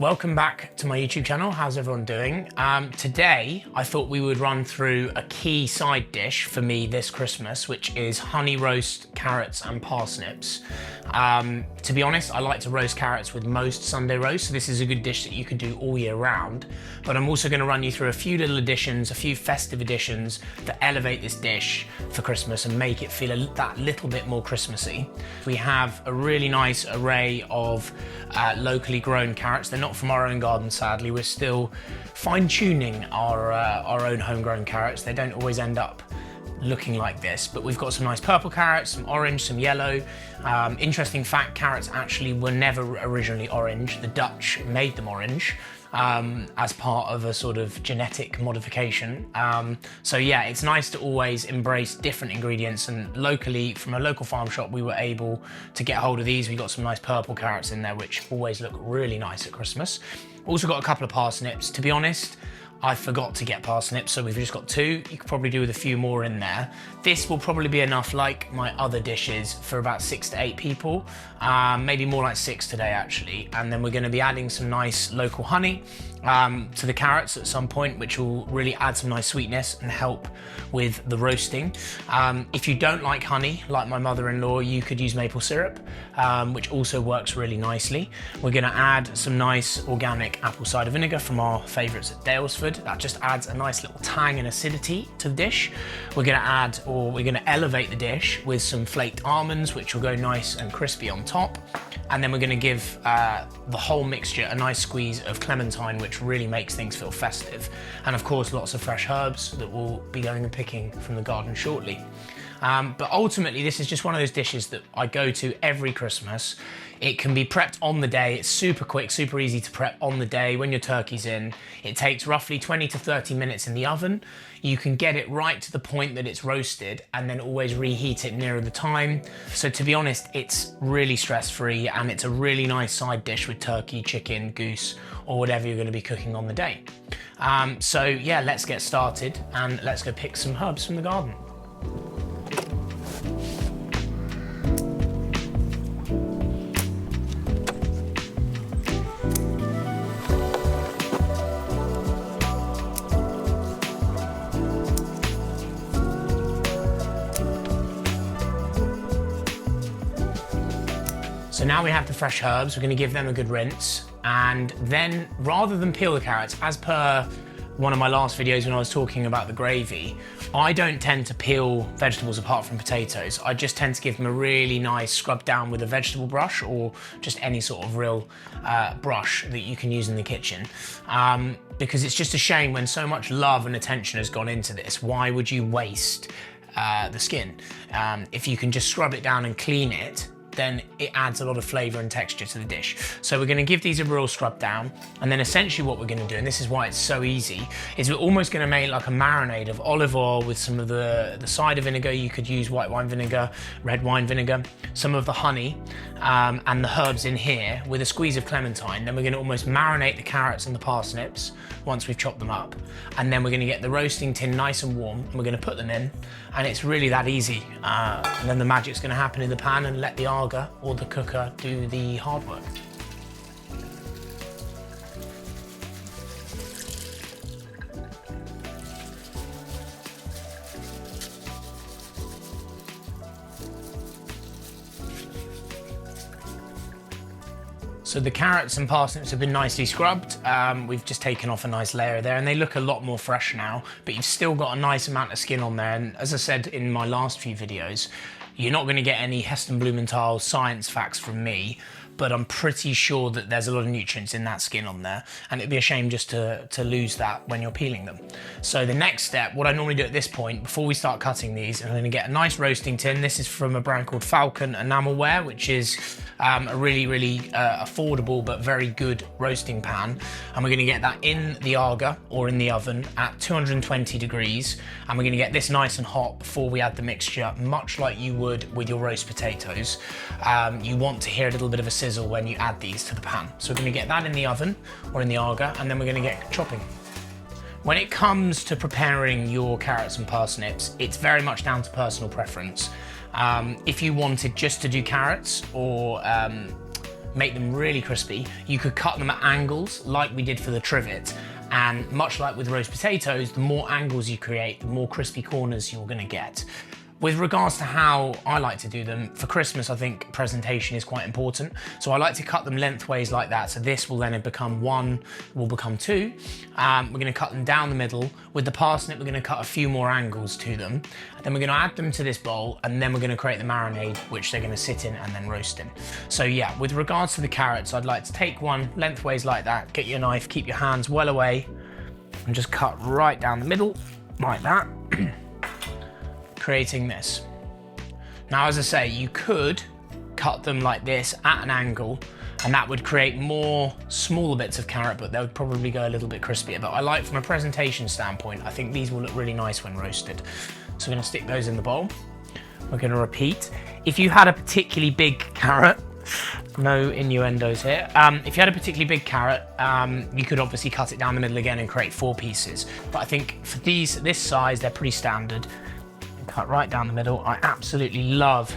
Welcome back to my YouTube channel. How's everyone doing? Today, I thought we would run through a key side dish for me this Christmas, which is honey roast carrots and parsnips. To be honest, I like to roast carrots with most Sunday roast, so this is a good dish that you can do all year round. But I'm also gonna run you through a few little additions, a few festive additions that elevate this dish for Christmas and make it feel that little bit more Christmassy. We have a really nice array of locally grown carrots. They're not from our own garden, sadly. We're still fine-tuning our own homegrown carrots. They don't always end up looking like this, but we've got some nice purple carrots, some orange, some yellow. Interesting fact, carrots actually were never originally orange. The Dutch made them orange as part of a sort of genetic modification. So yeah, it's nice to always embrace different ingredients, and locally, from a local farm shop, we were able to get hold of these. We got some nice purple carrots in there, which always look really nice at Christmas. Also got a couple of parsnips. To be honest, I forgot to get parsnips, so we've just got two. You could probably do with a few more in there. This will probably be enough, like my other dishes, for about 6 to 8 people. Maybe more like 6 today, actually. And then we're gonna be adding some nice local honey to the carrots at some point, which will really add some nice sweetness and help with the roasting. If you don't like honey, like my mother-in-law, you could use maple syrup, which also works really nicely. We're gonna add some nice organic apple cider vinegar from our favorites at 𝑭𝒊𝒏𝒅. That just adds a nice little tang and acidity to the dish. We're gonna elevate the dish with some flaked almonds, which will go nice and crispy on top. And then we're gonna give the whole mixture a nice squeeze of clementine, which really makes things feel festive. And of course, lots of fresh herbs that we'll be going and picking from the garden shortly. But ultimately, this is just one of those dishes that I go to every Christmas. It can be prepped on the day. It's super quick, super easy to prep on the day when your turkey's in. It takes roughly 20 to 30 minutes in the oven. You can get it right to the point that it's roasted and then always reheat it nearer the time. So to be honest, it's really stress-free, and it's a really nice side dish with turkey, chicken, goose, or whatever you're gonna be cooking on the day. So yeah, let's get started and let's go pick some herbs from the garden. So now we have the fresh herbs. We're gonna give them a good rinse. And then, rather than peel the carrots, as per one of my last videos when I was talking about the gravy, I don't tend to peel vegetables apart from potatoes. I just tend to give them a really nice scrub down with a vegetable brush, or just any sort of real brush that you can use in the kitchen. Because it's just a shame when so much love and attention has gone into this. Why would you waste the skin? If you can just scrub it down and clean it, then it adds a lot of flavor and texture to the dish. So we're gonna give these a real scrub down, and then essentially what we're gonna do, and this is why it's so easy, is we're almost gonna make like a marinade of olive oil with some of the cider vinegar. You could use white wine vinegar, red wine vinegar, some of the honey, and the herbs in here with a squeeze of clementine. Then we're gonna almost marinate the carrots and the parsnips once we've chopped them up. And then we're gonna get the roasting tin nice and warm, and we're gonna put them in, and it's really that easy. And then the magic's gonna happen in the pan, and let the or the cooker do the hard work. So the carrots and parsnips have been nicely scrubbed. We've just taken off a nice layer there, and they look a lot more fresh now, but you've still got a nice amount of skin on there. And as I said in my last few videos, you're not going to get any 𝘿𝒏𝒂𝒕 science facts from me, but I'm pretty sure that there's a lot of nutrients in that skin on there, and it'd be a shame just to lose that when you're peeling them. So the next step, what I normally do at this point, before we start cutting these, I'm going to get a nice roasting tin. This is from a brand called 𝑭𝒊𝒏𝒅 𝑴𝒆, which is a really affordable but very good roasting pan. And we're going to get that in the Aga, or in the oven, at 220 degrees. And we're going to get this nice and hot before we add the mixture, much like you would with your roast potatoes. You want to hear a little bit of a sizzle when you add these to the pan. So we're going to get that in the oven, or in the Aga, and then we're going to get chopping. When it comes to preparing your carrots and parsnips, it's very much down to personal preference. If you wanted just to do carrots or make them really crispy. You could cut them at angles like we did for the trivet. And much like with roast potatoes, the more angles you create, the more crispy corners you're gonna get. With regards to how I like to do them, for Christmas, I think presentation is quite important. So I like to cut them lengthways like that. So this will then become one, will become two. We're gonna cut them down the middle. With the parsnip, we're gonna cut a few more angles to them. Then we're gonna add them to this bowl, and then we're gonna create the marinade, which they're gonna sit in and then roast in. So yeah, with regards to the carrots, I'd like to take one lengthways like that, get your knife, keep your hands well away, and just cut right down the middle, like that. Creating this. Now, as I say, you could cut them like this at an angle, and that would create more smaller bits of carrot, but they would probably go a little bit crispier. But I like, from a presentation standpoint, I think these will look really nice when roasted. So we're gonna stick those in the bowl. We're gonna repeat. If you had a particularly big carrot, no innuendos here. If you had a particularly big carrot, you could obviously cut it down the middle again and create 4 pieces. But I think for this size, they're pretty standard. Cut right down the middle. I absolutely love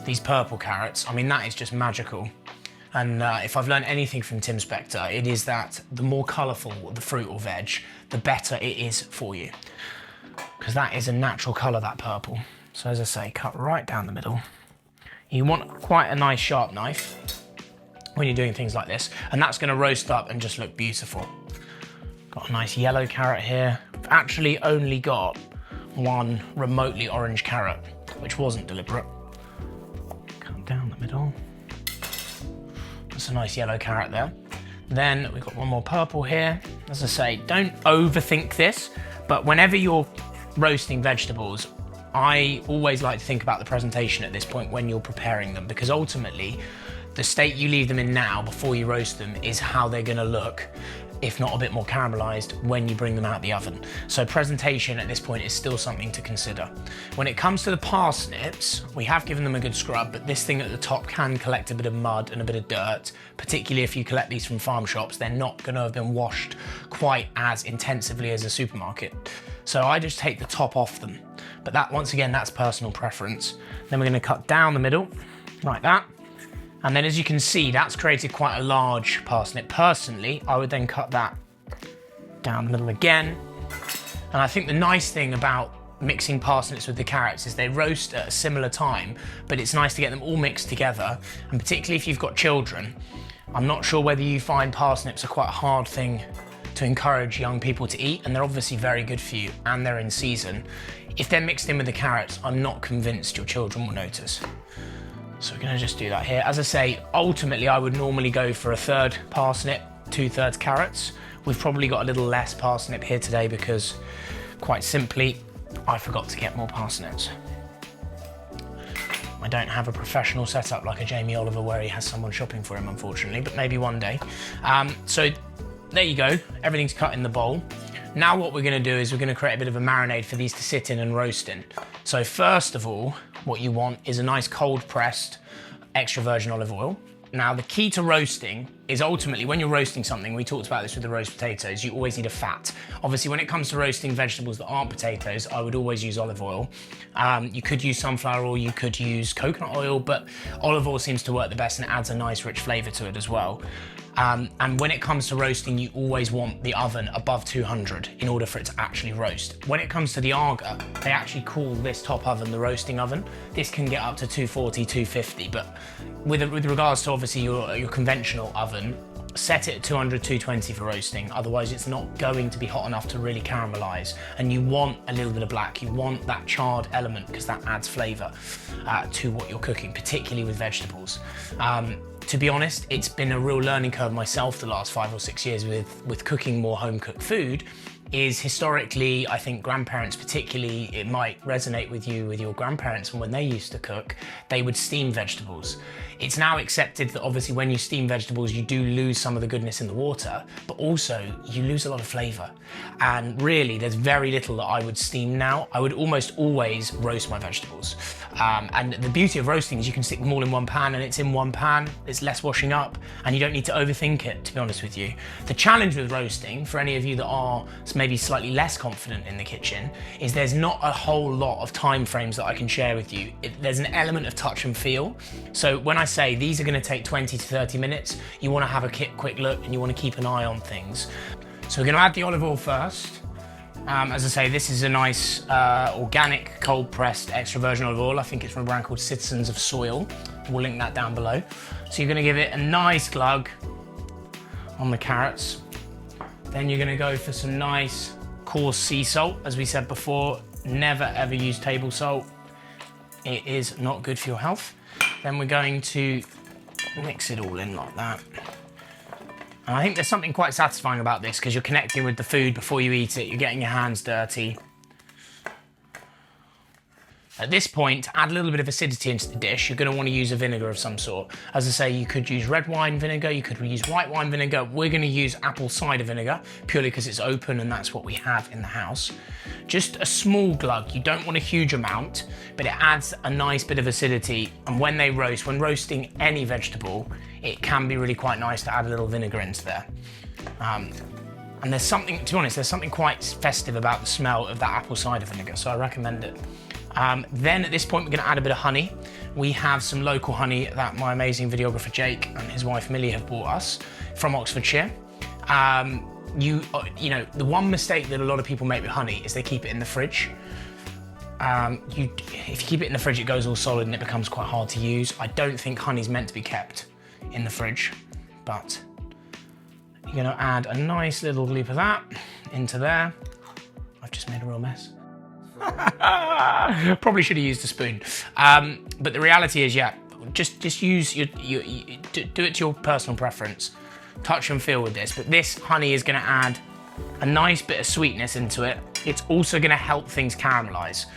these purple carrots. I mean, that is just magical. And if I've learned anything from Tim Spector, it is that the more colourful the fruit or veg, the better it is for you. Because that is a natural colour, that purple. So as I say, cut right down the middle. You want quite a nice sharp knife when you're doing things like this, and that's going to roast up and just look beautiful. Got a nice yellow carrot here. I've actually only got one remotely orange carrot, which wasn't deliberate. Cut down the middle. That's a nice yellow carrot there. Then we've got one more purple here. As I say, don't overthink this, but whenever you're roasting vegetables, I always like to think about the presentation at this point when you're preparing them, because ultimately the state you leave them in now before you roast them is how they're going to look, if not a bit more caramelized, when you bring them out the oven. So presentation at this point is still something to consider. When it comes to the parsnips, we have given them a good scrub, but this thing at the top can collect a bit of mud and a bit of dirt, particularly if you collect these from farm shops. They're not going to have been washed quite as intensively as a supermarket. So I just take the top off them. But that, once again, that's personal preference. Then we're going to cut down the middle, like that. And then, as you can see, that's created quite a large parsnip. Personally, I would then cut that down the middle again. And I think the nice thing about mixing parsnips with the carrots is they roast at a similar time, but it's nice to get them all mixed together. And particularly if you've got children, I'm not sure whether you find parsnips are quite a hard thing to encourage young people to eat, and they're obviously very good for you, and they're in season. If they're mixed in with the carrots, I'm not convinced your children will notice. So we're gonna just do that here. As I say, ultimately I would normally go for 1/3 parsnip, 2/3 carrots. We've probably got a little less parsnip here today because, quite simply, I forgot to get more parsnips. I don't have a professional setup like a Jamie Oliver where he has someone shopping for him, unfortunately, but maybe one day. So there you go, everything's cut in the bowl. Now what we're gonna do is we're gonna create a bit of a marinade for these to sit in and roast in. So first of all, what you want is a nice cold pressed extra virgin olive oil. Now the key to roasting is ultimately when you're roasting something, we talked about this with the roast potatoes, you always need a fat. Obviously when it comes to roasting vegetables that aren't potatoes, I would always use olive oil. You could use sunflower oil, you could use coconut oil, but olive oil seems to work the best and it adds a nice rich flavour to it as well. And when it comes to roasting, you always want the oven above 200 in order for it to actually roast. When it comes to the Aga, they actually call this top oven the roasting oven. This can get up to 240, 250, but with regards to obviously your conventional oven, set it at 200, 220 for roasting, otherwise it's not going to be hot enough to really caramelize. And you want a little bit of black, you want that charred element because that adds flavor to what you're cooking, particularly with vegetables. To be honest, it's been a real learning curve myself the last 5 or 6 years with cooking more home-cooked food. Is historically, I think grandparents particularly, it might resonate with you, with your grandparents, and when they used to cook, they would steam vegetables. It's now accepted that obviously when you steam vegetables, you do lose some of the goodness in the water, but also you lose a lot of flavor. And really, there's very little that I would steam now. I would almost always roast my vegetables. And the beauty of roasting is you can stick them all in one pan and it's in one pan, it's less washing up, and you don't need to overthink it, to be honest with you. The challenge with roasting, for any of you that are maybe slightly less confident in the kitchen is there's not a whole lot of time frames that I can share with you. There's an element of touch and feel. So when I say these are going to take 20 to 30 minutes, you want to have a quick look and you want to keep an eye on things. So we're going to add the olive oil first. As I say, this is a nice organic cold pressed extra virgin olive oil. I think it's from a brand called Citizens of Soil. We'll link that down below. So you're going to give it a nice glug on the carrots. Then you're going to go for some nice coarse sea salt. As we said before, never ever use table salt. It is not good for your health. Then we're going to mix it all in like that. And I think there's something quite satisfying about this because you're connecting with the food before you eat it. You're getting your hands dirty. At this point, to add a little bit of acidity into the dish, you're going to want to use a vinegar of some sort. As I say, you could use red wine vinegar, you could use white wine vinegar. We're going to use apple cider vinegar, purely because it's open and that's what we have in the house. Just a small glug. You don't want a huge amount, but it adds a nice bit of acidity. And when they roast, when roasting any vegetable, it can be really quite nice to add a little vinegar into there. And there's something, to be honest, there's something quite festive about the smell of that apple cider vinegar, so I recommend it. Then at this point, we're going to add a bit of honey. We have some local honey that my amazing videographer Jake and his wife Millie have bought us from Oxfordshire. You know, the one mistake that a lot of people make with honey is they keep it in the fridge. If you keep it in the fridge, it goes all solid and it becomes quite hard to use. I don't think honey's meant to be kept in the fridge, but you're going to add a nice little loop of that into there. I've just made a real mess. Probably should have used a spoon. But the reality is, yeah, just use do it to your personal preference. Touch and feel with this. But this honey is going to add a nice bit of sweetness into it. It's also going to help things caramelize.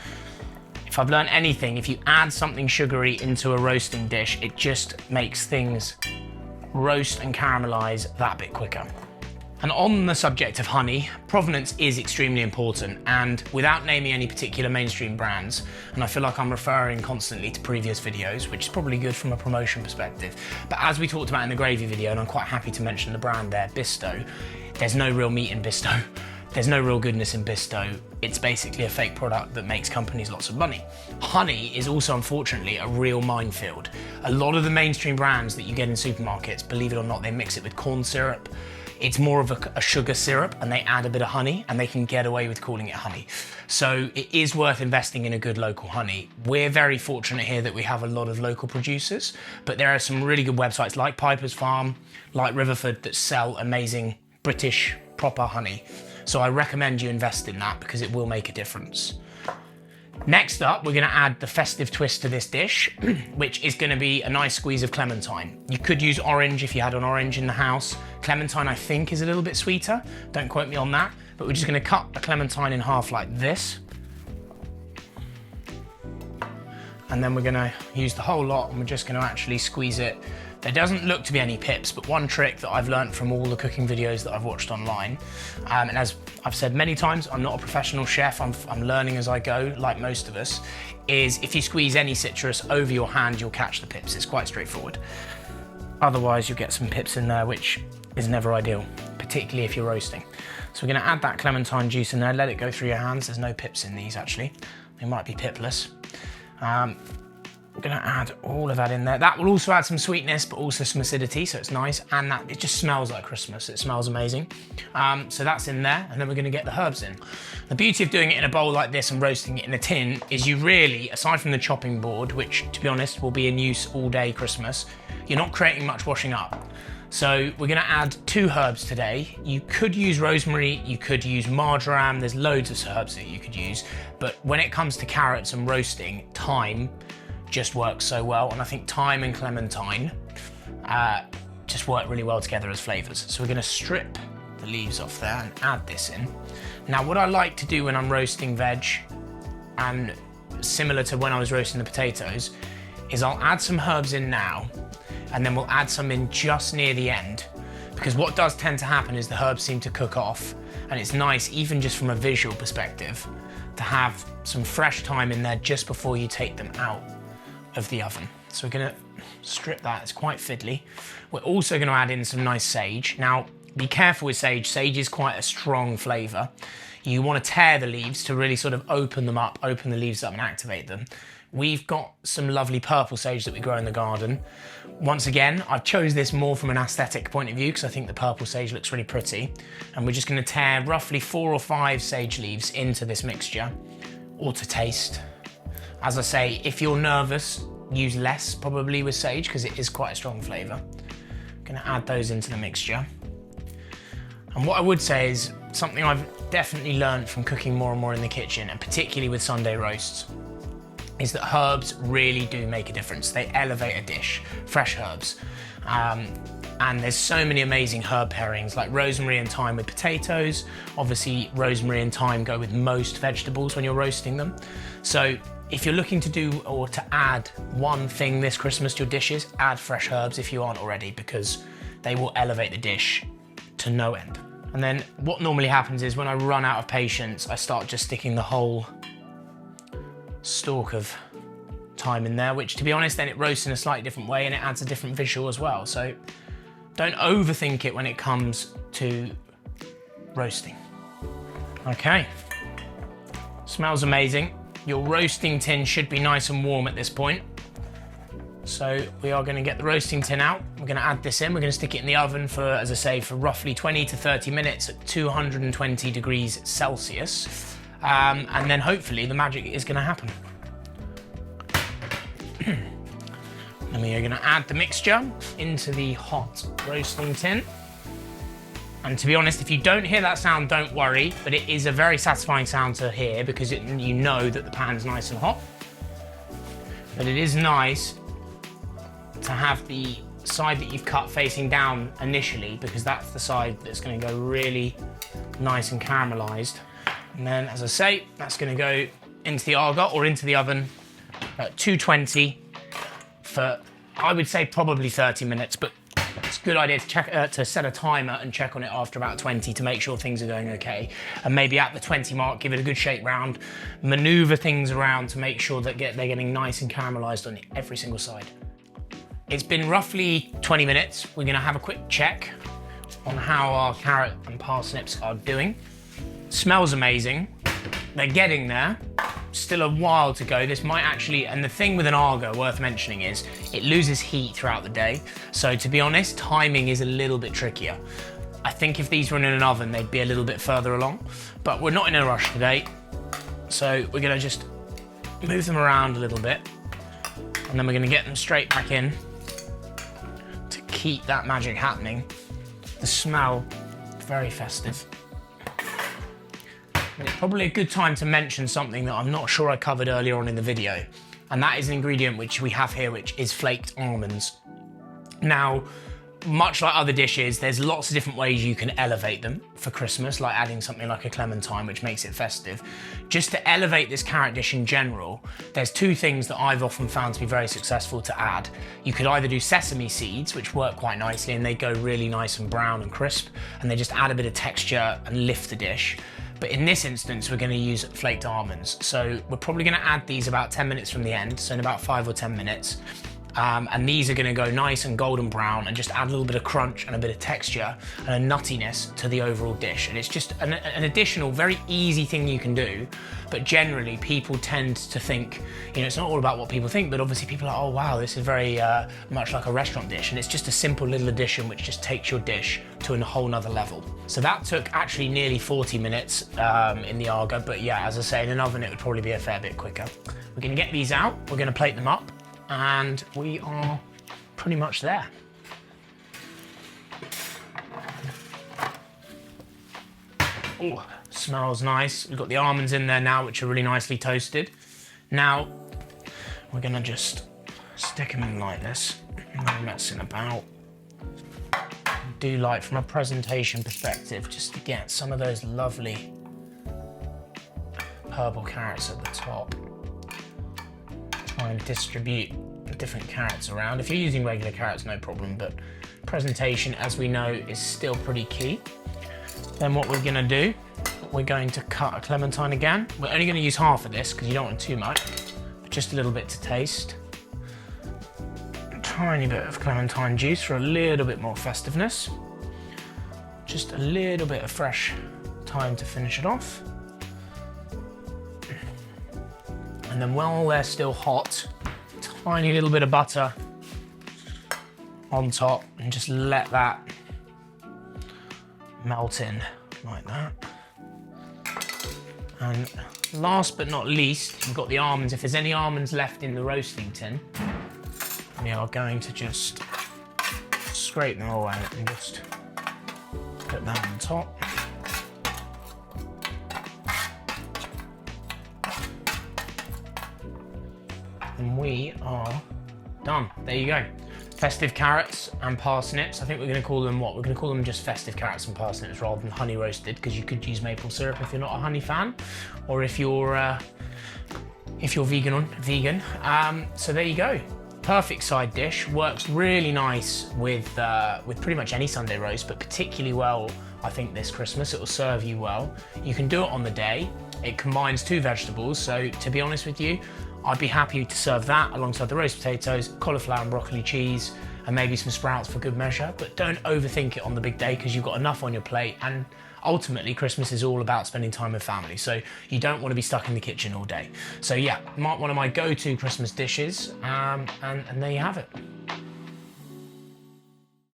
If I've learned anything, if you add something sugary into a roasting dish, it just makes things roast and caramelize that bit quicker. And on the subject of honey, provenance is extremely important, and without naming any particular mainstream brands, and I feel like I'm referring constantly to previous videos, which is probably good from a promotion perspective, but as we talked about in the gravy video, and I'm quite happy to mention the brand there, Bisto, there's no real meat in Bisto. There's no real goodness in Bisto. It's basically a fake product that makes companies lots of money. Honey is also, unfortunately, a real minefield. A lot of the mainstream brands that you get in supermarkets, believe it or not, they mix it with corn syrup. It's more of a sugar syrup and they add a bit of honey and they can get away with calling it honey. So it is worth investing in a good local honey. We're very fortunate here that we have a lot of local producers, but there are some really good websites like Piper's Farm, like Riverford, that sell amazing British proper honey. So I recommend you invest in that because it will make a difference. Next up, we're going to add the festive twist to this dish, which is going to be a nice squeeze of clementine. You could use orange if you had an orange in the house. Clementine, I think, is a little bit sweeter. Don't quote me on that. But we're just going to cut a clementine in half like this. And then we're going to use the whole lot and we're just going to actually squeeze it. There doesn't look to be any pips, but one trick that I've learned from all the cooking videos that I've watched online, and as I've said many times, I'm not a professional chef, I'm learning as I go, like most of us, is if you squeeze any citrus over your hand, you'll catch the pips. It's quite straightforward. Otherwise, you'll get some pips in there, which is never ideal, particularly if you're roasting. So we're gonna add that clementine juice in there, let it go through your hands. There's no pips in these, actually. They might be pipless. I'm gonna add all of that in there. That will also add some sweetness, but also some acidity, so it's nice. And that it just smells like Christmas. It smells amazing. So that's in there, and then we're gonna get the herbs in. The beauty of doing it in a bowl like this and roasting it in a tin is you really, aside from the chopping board, which to be honest will be in use all day Christmas, you're not creating much washing up. So we're gonna add 2 herbs today. You could use rosemary, you could use marjoram, there's loads of herbs that you could use, but when it comes to carrots and roasting, thyme just works so well, and I think thyme and clementine just work really well together as flavors. So we're gonna strip the leaves off there and add this in. Now what I like to do when I'm roasting veg, and similar to when I was roasting the potatoes, is I'll add some herbs in now, and then we'll add some in just near the end, because what does tend to happen is the herbs seem to cook off, and it's nice, even just from a visual perspective, to have some fresh thyme in there just before you take them out of the oven. So we're gonna strip that, it's quite fiddly. We're also gonna add in some nice sage. Now, Be careful with sage. Sage is quite a strong flavour. You want to tear the leaves to really sort of open them up, open the leaves up and activate them. We've got some lovely purple sage that we grow in the garden. Once again, I've chose this more from an aesthetic point of view because I think the purple sage looks really pretty. And we're just going to tear roughly 4 or 5 sage leaves into this mixture, or to taste. As I say, if you're nervous, use less probably with sage because it is quite a strong flavour. I'm going to add those into the mixture. And what I would say is something I've definitely learned from cooking more and more in the kitchen, and particularly with Sunday roasts, is that herbs really do make a difference. They elevate a dish, fresh herbs. And there's so many amazing herb pairings like rosemary and thyme with potatoes. Obviously, rosemary and thyme go with most vegetables when you're roasting them. So if you're looking to do or to add one thing this Christmas to your dishes, add fresh herbs if you aren't already, because they will elevate the dish to no end. And then what normally happens is when I run out of patience, I start just sticking the whole stalk of thyme in there, which to be honest, then it roasts in a slightly different way and it adds a different visual as well. So don't overthink it when it comes to roasting. Okay, smells amazing. Your roasting tin should be nice and warm at this point. So we are going to get the roasting tin out. We're going to add this in. We're going to stick it in the oven for, as I say, for roughly 20 to 30 minutes at 220 degrees Celsius. And then hopefully the magic is going to happen. And we are going to add the mixture into the hot roasting tin. And to be honest, if you don't hear that sound, don't worry, but it is a very satisfying sound to hear because you know that the pan's nice and hot. But it is nice to have the side that you've cut facing down initially, because that's the side that's going to go really nice and caramelized. And then, as I say, that's going to go into the argot or into the oven at 220 for, I would say, probably 30 minutes, but it's a good idea to check to set a timer and check on it after about 20 to make sure things are going okay. And maybe at the 20 mark, give it a good shake round, maneuver things around to make sure that they're getting nice and caramelized on every single side. It's been roughly 20 minutes. We're going to have a quick check on how our carrot and parsnips are doing. Smells amazing. They're getting there. Still a while to go. This might actually, and the thing with an argo worth mentioning is it loses heat throughout the day. So to be honest, timing is a little bit trickier. I think if these were in an oven, they'd be a little bit further along, but we're not in a rush today. So we're going to just move them around a little bit, and then we're going to get them straight back in to keep that magic happening. The smell, very festive. And it's probably a good time to mention something that I'm not sure I covered earlier on in the video, and that is an ingredient which we have here, which is flaked almonds. Now, much like other dishes, there's lots of different ways you can elevate them for Christmas, like adding something like a clementine, which makes it festive. Just to elevate this carrot dish in general, there's two things that I've often found to be very successful to add. You could either do sesame seeds, which work quite nicely, and they go really nice and brown and crisp, and they just add a bit of texture and lift the dish. But in this instance, we're going to use flaked almonds. So we're probably going to add these about 10 minutes from the end, so in about 5 or 10 minutes. And these are going to go nice and golden brown and just add a little bit of crunch and a bit of texture and a nuttiness to the overall dish. And it's just an additional, very easy thing you can do. But generally, people tend to think, you know, it's not all about what people think, but obviously people are like, oh wow, this is very much like a restaurant dish. And it's just a simple little addition which just takes your dish to a whole nother level. So that took actually nearly 40 minutes in the Argo. But yeah, as I say, in an oven, it would probably be a fair bit quicker. We're going to get these out. We're going to plate them up. And we are pretty much there. Oh, smells nice. We've got the almonds in there now, which are really nicely toasted. Now, we're gonna just stick them in like this. No messing about. Do like, from a presentation perspective, just to get some of those lovely purple carrots at the top. Try and distribute the different carrots around. If you're using regular carrots, no problem, but presentation, as we know, is still pretty key. Then what we're gonna do, we're going to cut a clementine again. We're only gonna use half of this because you don't want too much, but just a little bit to taste. A tiny bit of clementine juice for a little bit more festiveness. just a little bit of fresh thyme to finish it off. And then while they're still hot, tiny little bit of butter on top, and just let that melt in like that. And last but not least, you've got the almonds. If there's any almonds left in the roasting tin, we are going to just scrape them all out and just put that on top. And we are done. There you go. Festive carrots and parsnips. I think we're going to call them what? We're going to call them just festive carrots and parsnips rather than honey roasted, because you could use maple syrup if you're not a honey fan, or if you're vegan. So there you go. Perfect side dish. Works really nice with pretty much any Sunday roast, but particularly well, I think, this Christmas. It will serve you well. You can do it on the day. It combines two vegetables. So to be honest with you, I'd be happy to serve that alongside the roast potatoes, cauliflower and broccoli cheese, and maybe some sprouts for good measure. But don't overthink it on the big day, because you've got enough on your plate. And ultimately, Christmas is all about spending time with family. So you don't want to be stuck in the kitchen all day. So yeah, one of my go-to Christmas dishes. And there you have it.